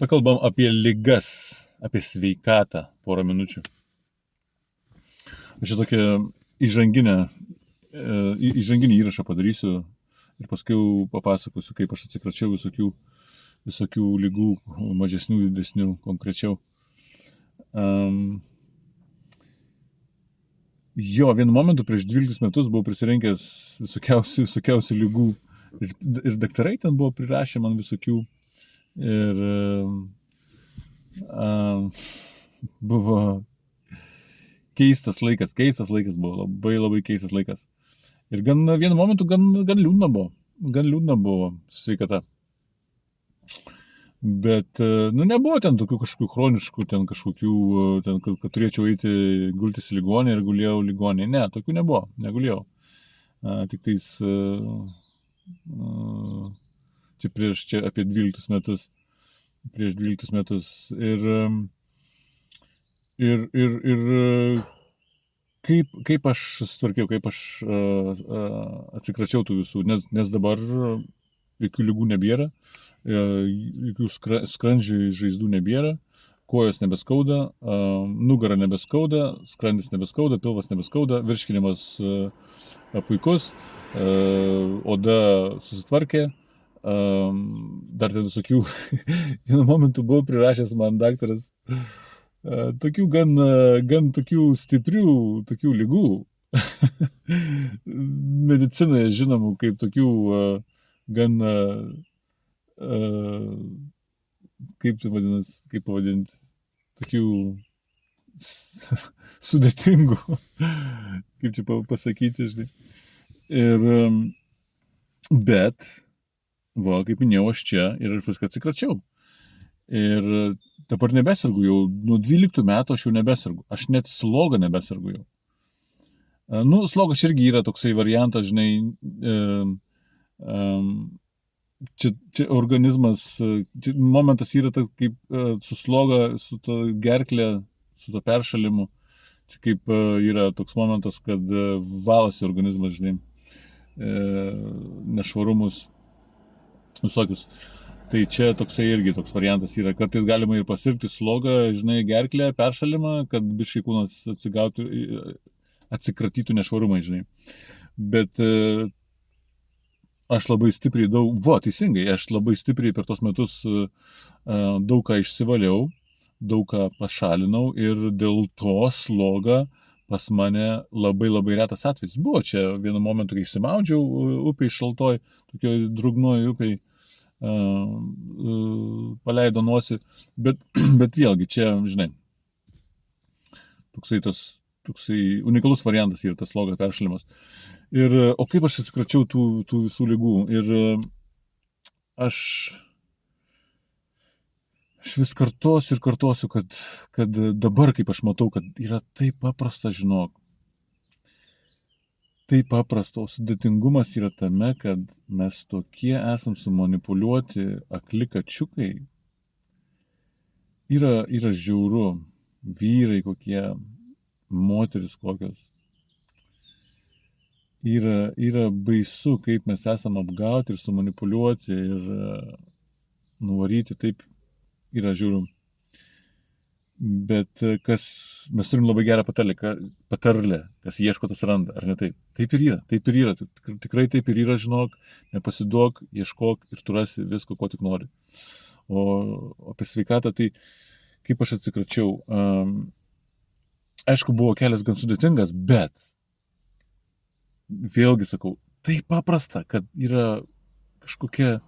Pakalbam apie ligas, apie sveikatą porą minučių. Aš čia tokią įžanginį įrašą padarysiu ir paskui papasakosiu, kaip aš atsikračiau visokių lygų, mažesnių, didesnių, konkrečiau. Vienu momentu prieš 12 metus buvau prisirinkęs visokiausių lygų ir daktarai ten buvo prirašę man visokių ir buvo keistas laikas buvo, labai keistas laikas. Ir vienu momentu gan liūdna buvo sveikata. Bet, nebuvo ten tokių kažkokių chroniškų, ten, kad turėčiau eiti gultis į ligonį ir gulėjau ligonį. Ne, tokių nebuvo, negulėjau. Tik tais, čia apie 12 metus. Prieš 12 metus. Ir kaip aš susitvarkiau, kaip aš atsikračiau tų visų, nes dabar jokių lygų nebėra, jokių skrandžių žaizdų nebėra, kojos nebeskauda, nugara nebeskauda, skrandis nebeskauda, pilvas nebeskauda, virškinimas puikus, oda susitvarkė, dar ten visokių, vienu momentu buvau prirašęs man daktaras tokių gan tokių stiprių tokių lygų medicinoje žinomų kaip tokių gan kaip pavadinti tokių sudėtingų kaip čia pasakyti, žinai. Bet kaip minėjau, aš čia ir viską atsikračiau. Ir dabar nebesirgu jau, nuo 12 metų aš jau nebesirgu. Aš net slogą nebesirgu jau. Slogas irgi yra toksai variantas, žinai, čia organizmas, momentas yra kaip su sloga, su to gerklė, su to peršalimu. Čia kaip yra toks momentas, kad valosi organizmas, žinai, nešvarumus visokius. Tai čia toksai irgi toks variantas yra. Kartais galima ir pasirgti slogą, žinai, gerklę, peršalimą, kad biškai kūnas atsikratytų nešvarumai, žinai. Bet aš labai stipriai teisingai, aš labai stipriai per tos metus daug ką išsivaliau, daug ką pašalinau ir dėl to slogą pas mane labai retas atvejis. Buvo čia vienu momentu, kai išsimaudžiau upėj šaltoj, tokioj drugnoj upėj, paleido nosį, bet vėlgi čia, žinai, toksai unikalus variantas yra tas slogo peršalimas. O kaip aš atsikračiau tų visų lygų? Ir aš vis kartosiu, kad dabar, kaip aš matau, kad yra taip paprasta, žinok. Taip paprasta, o sudėtingumas yra tame, kad mes tokie esam sumanipuliuoti akli kačiukai. Yra žiauru, vyrai kokie, moteris kokios. Yra baisu, kaip mes esam apgauti ir sumanipuliuoti ir nuvaryti, taip yra žiauru. Bet mes turim labai gerą patarlę, kas ieško, tas randa, ar ne taip? Taip ir yra, tikrai taip ir yra, žinok, nepasiduok, ieškok ir tu rasi visko, ko tik nori. O apie sveikatą, tai kaip aš atsikračiau, aišku, buvo kelias gan sudėtingas, bet vėlgi sakau, taip paprasta, kad yra kažkokia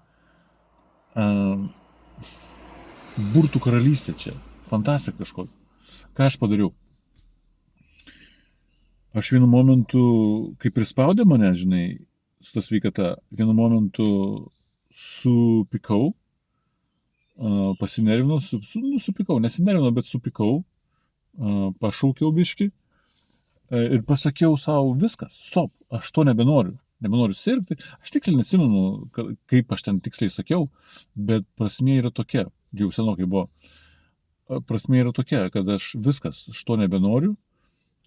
burtų karalystė čia. Fantastika kažkokia. Ką aš padariau? Aš vienu momentu, kai prispaudė mane, žinai, su ta sveikata, vienu momentu supykau, pasinervinau, supykau, nesinervinau, bet supykau, pašaukiau biškį ir pasakiau savo, viskas, stop, aš to nebenoriu sirgti. Aš tiksliai neatsimenu, kaip aš ten tiksliai sakiau, bet prasmė yra tokia, jau senokai buvo. Prasmė yra tokia, kad aš to nebenoriu,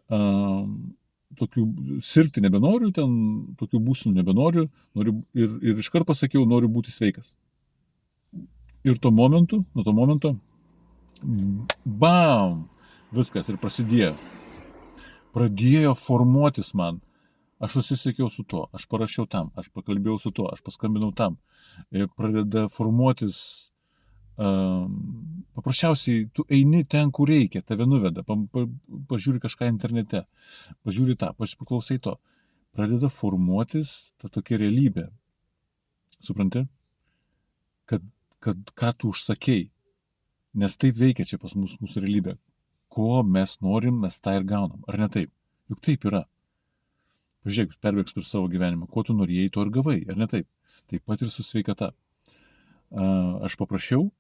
tokių sirgti nebenoriu, ten tokių būsenų nebenoriu, ir iškart pasakiau, noriu būti sveikas. Ir nuo to momento, bam, viskas ir prasidėjo. Pradėjo formuotis man. Aš susisiekiau su tuo, aš parašiau tam, aš pakalbėjau su tuo, aš paskambinau tam. Ir pradeda formuotis. Paprasčiausiai tu eini ten, kur reikia, tave nuveda, pažiūri kažką internete, pažiūri tą, paklausai to. Pradeda formuotis ta tokia realybė. Supranti? Kad ką tu užsakei. Nes taip veikia čia pas mūsų realybė. Ko mes norim, mes tą ir gaunam. Ar ne taip? Juk taip yra. Pažiūrėk, perbėgs per savo gyvenimą. Ko tu norėjai, to ir gavai. Ar ne taip? Taip pat ir su sveikata. Aš paprašiau,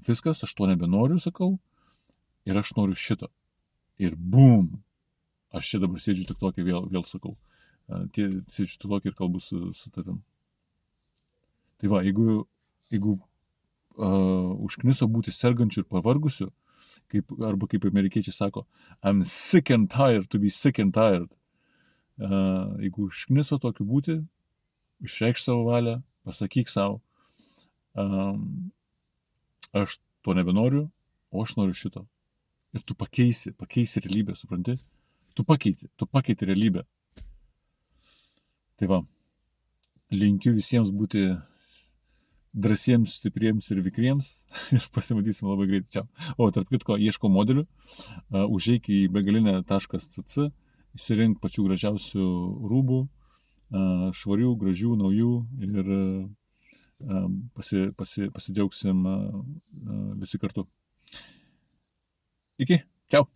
viskas, aš to nebenoriu, sakau. Ir aš noriu šito. Ir bum. Aš čia dabar sėdžiu tik tokį, vėl sakau. Sėdžiu tik tokį ir kalbu su tavim. Tai va, jeigu užkniso būti sergančiu ir pavargusiu, arba kaip amerikiečiai sako, I'm sick and tired to be sick and tired. Jeigu užkniso tokiu būti, išreikš savo valią, pasakyk savo, aš to nebenoriu, o aš noriu šito. Ir tu pakeisi realybę, supranti? Tu pakeiti realybę. Tai va, linkiu visiems būti drąsiems, stipriems ir vikriems ir pasimatysim labai greit. Čia. O, tarp kitko, ieško modelių, užeik į begalinę.cc, įsirink pačių gražiausių rūbų, švarių, gražių, naujų ir pasidžiaugsim visi kartu. Iki, čiau.